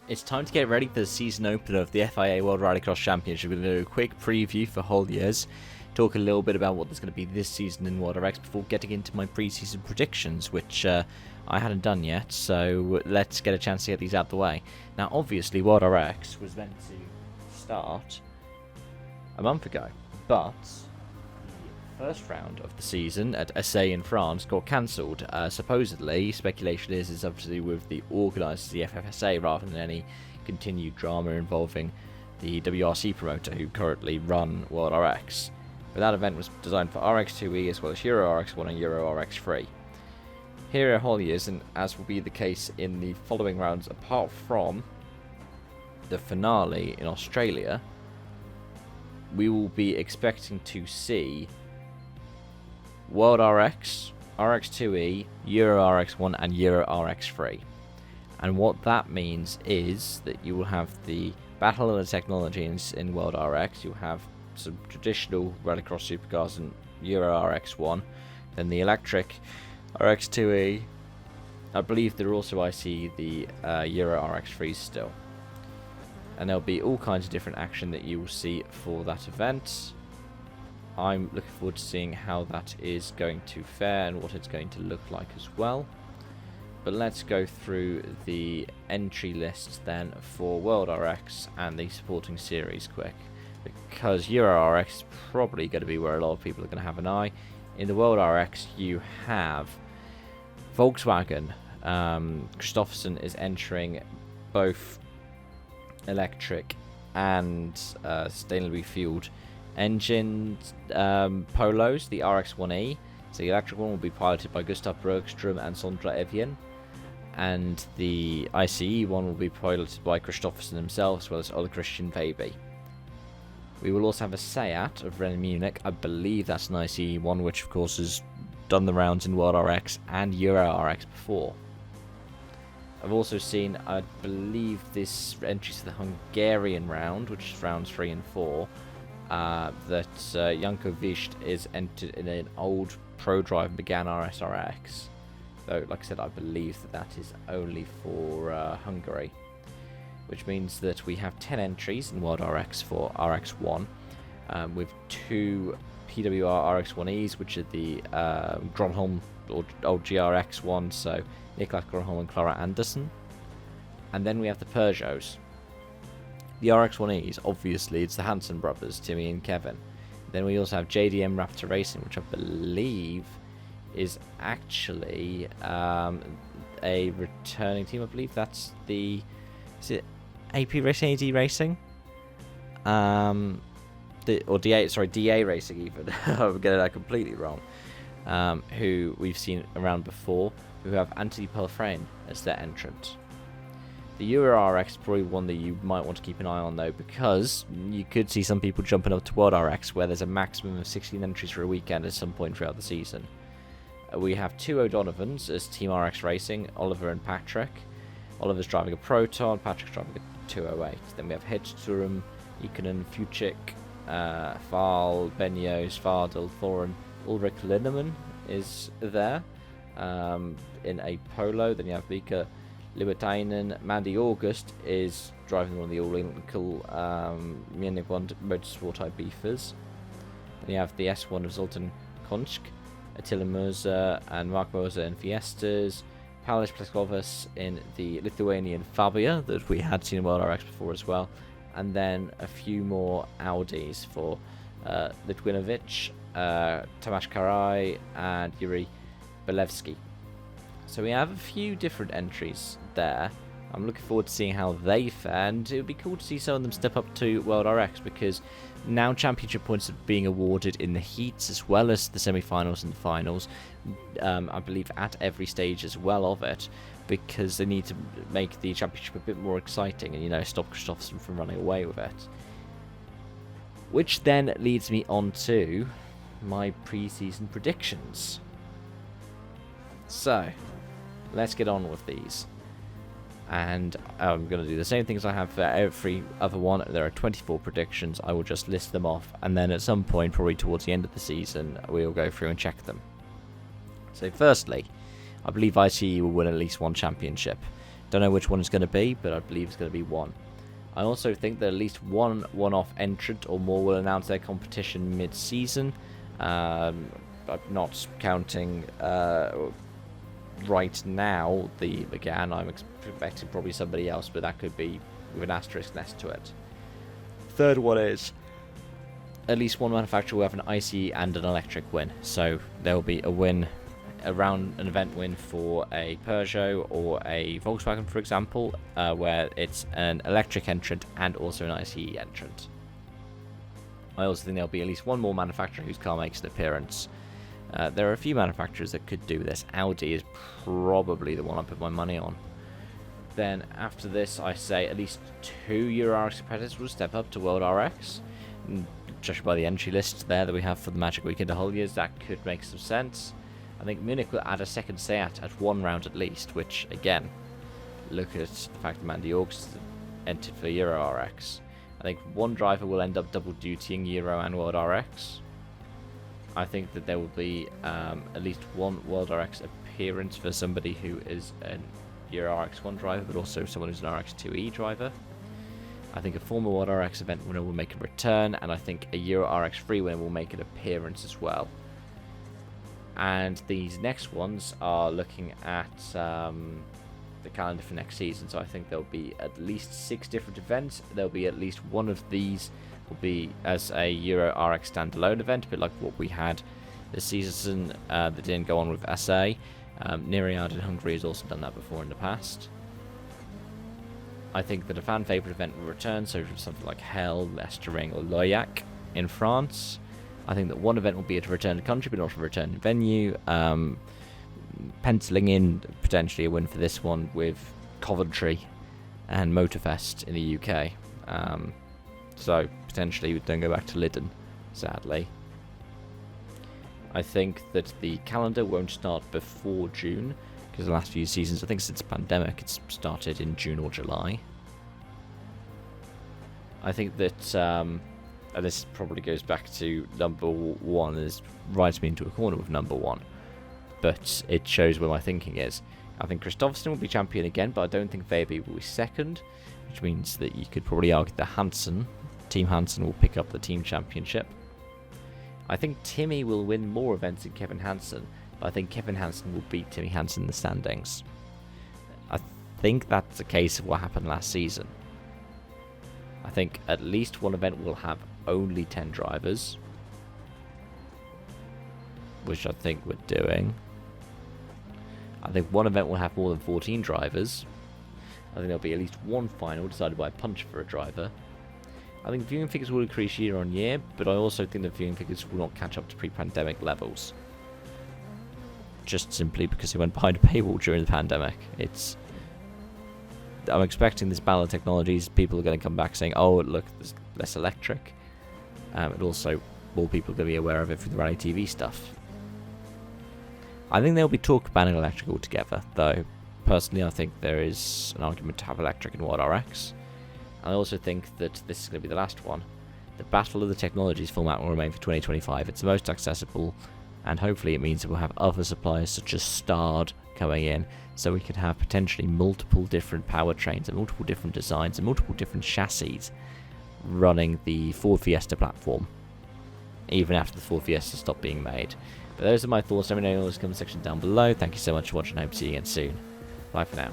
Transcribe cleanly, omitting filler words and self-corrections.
It's time to get ready for the season opener of the FIA World Rallycross Championship. We're going to do a quick preview for Holjes, talk a little bit about what there's going to be this season in World RX before getting into my pre-season predictions, which I hadn't done yet, so let's get a chance to get these out the way. Now, obviously, World RX was meant to start a month ago, but the first round of the season at SA in France got cancelled. Supposedly, speculation is it's obviously with the organisers, the FFSA, rather than any continued drama involving the WRC promoter who currently run World RX. But that event was designed for RX2E as well as Euro RX1 and Euro RX3. Here at Holjes, and as will be the case in the following rounds, apart from the finale in Australia, we will be expecting to see World RX, RX2E, Euro RX1 and Euro RX3. And what that means is that you will have the Battle of the Technologies in World RX, you'll have some traditional Rallycross supercars in Euro RX1, then the electric RX2E. I believe there also I see the Euro RX3 still. And there'll be all kinds of different action that you will see for that event. I'm looking forward to seeing how that is going to fare and what it's going to look like as well. But let's go through the entry list then for World RX and the supporting series quick, because Euro RX is probably going to be where a lot of people are going to have an eye. In the World RX you have Volkswagen. Christopherson is entering both electric and sustainably fueled engine polos, the RX1E. So the electric one will be piloted by Gustav Bergström and Sondra Evian, and the ICE one will be piloted by Christopherson himself as well as Ole Christian Veiby. We will also have a Seat of Renault Munich. I believe that's an ICE one, which of course has done the rounds in World RX and Euro RX before. I've also seen, I believe, this entry to the Hungarian round, which is rounds 3 and 4, that Janko Visht is entered in an old ProDrive Megane RSRX. Though, like I said, I believe that that is only for Hungary. Which means that we have 10 entries in World RX for RX1, with 2 PWR RX1Es, which are the Gronholm or old GRX ones, so Niklas Gronholm and Clara Anderson. And then we have the Peugeots. The RX1Es, obviously, it's the Hansen brothers, Timmy and Kevin. Then we also have JDM Raptor Racing, which I believe is actually a returning team. I believe that's the... Is it AP Racing, AD Racing? Or DA, sorry, DA Racing even. I'm getting that completely wrong. Who we've seen around before, who have Anthony Pelfrain as their entrant. The Euro RX is probably one that you might want to keep an eye on though, because you could see some people jumping up to World RX where there's a maximum of 16 entries for a weekend at some point throughout the season. We have 2 O'Donovans as Team RX Racing, Oliver and Patrick. Oliver's driving a Proton, Patrick's driving a 208. Then we have Hedstrom, Ikonen, Fuchik, Fahl, Benio's, Fardel, Thorin, Ulrich Linnemann is there in a Polo. Then you have Vika Libertainen. Mandy August is driving one of the all-local Munich 1 Motorsport Ibifas. Then you have the S1 of Zoltan Konchk, Attila Moser and Mark Moser in Fiestas, Paulius Pleskovas in the Lithuanian Fabia that we had seen in World RX before as well, and then a few more Audis for Litwinovic, Tomasz Karai and Yuri Belevsky. So we have a few different entries there. I'm looking forward to seeing how they fare, and it would be cool to see some of them step up to World RX, because now championship points are being awarded in the heats as well as the semi-finals and the finals, I believe at every stage as well of it, because they need to make the championship a bit more exciting and, you know, stop Kristofferson from running away with it. Which then leads me on to my pre-season predictions. So, let's get on with these. And I'm going to do the same things I have for every other one. There are 24 predictions. I will just list them off, and then at some point, probably towards the end of the season, we'll go through and check them. So firstly, I believe ICE will win at least one championship. Don't know which one it's going to be, but I believe it's going to be one. I also think that at least one-off entrant or more will announce their competition mid-season. I'm not counting right now the McGann. I'm expecting probably somebody else, but that could be with an asterisk next to it. Third one is at least one manufacturer will have an ICE and an electric win. So there will be a win around an event win for a Peugeot or a Volkswagen, for example, where it's an electric entrant and also an ICE entrant. I also think there'll be at least one more manufacturer whose car makes an appearance. There are a few manufacturers that could do this. Audi is probably the one I put my money on. Then after this, I say at least 2 Euro RX competitors will step up to World RX. Judging by the entry list there that we have for the Magic Weekend of Holjes, that could make some sense. I think Munich will add a second Seat at one round at least, which, again, look at the fact that Mandy August entered for Euro RX. I think one driver will end up double dutying Euro and World RX. I think that there will be at least one World RX appearance for somebody who is an Euro RX1 driver, but also someone who's an RX2E driver. I think a former World RX event winner will make a return, and I think a Euro RX3 winner will make an appearance as well. And these next ones are looking at the calendar for next season, so I think there'll be at least 6 different events. There'll be at least one of these will be as a Euro RX standalone event, a bit like what we had this season that didn't go on with SA. Niriad in Hungary has also done that before in the past. I think that a fan favourite event will return, so something like Hell, Leicestering or Loyac in France. I think that one event will be at a return country, but not a return venue. Penciling in potentially a win for this one with Coventry and Motorfest in the UK. So potentially we don't go back to Lyddon, sadly. I think that the calendar won't start before June, because the last few seasons, I think since the pandemic, it's started in June or July. I think that, and this probably goes back to number one, is rides me into a corner with number one, but it shows where my thinking is. I think Kristoffersen will be champion again, but I don't think Veiby will be second, which means that you could probably argue that Team Hansen will pick up the team championship. I think Timmy will win more events than Kevin Hansen, but I think Kevin Hansen will beat Timmy Hansen in the standings. I think that's a case of what happened last season. I think at least one event will have only 10 drivers, which I think we're doing. I think one event will have more than 14 drivers. I think there'll be at least one final decided by a punch for a driver. I think viewing figures will increase year on year, but I also think that viewing figures will not catch up to pre-pandemic levels. Just simply because they went behind a paywall during the pandemic. I'm expecting this battle of technologies, people are going to come back saying, oh, look, there's less electric. And also, more people are going to be aware of it through the Rally TV stuff. I think there'll be talk banning electric altogether, though personally I think there is an argument to have electric in World RX. I also think that this is going to be the last one. The Battle of the Technologies format will remain for 2025. It's the most accessible, and hopefully it means that we'll have other suppliers such as Stard coming in, so we could have potentially multiple different powertrains and multiple different designs and multiple different chassis running the Ford Fiesta platform, even after the Ford Fiesta stopped being made. But those are my thoughts. Let me know in the comment section down below. Thank you so much for watching. I hope to see you again soon. Bye for now.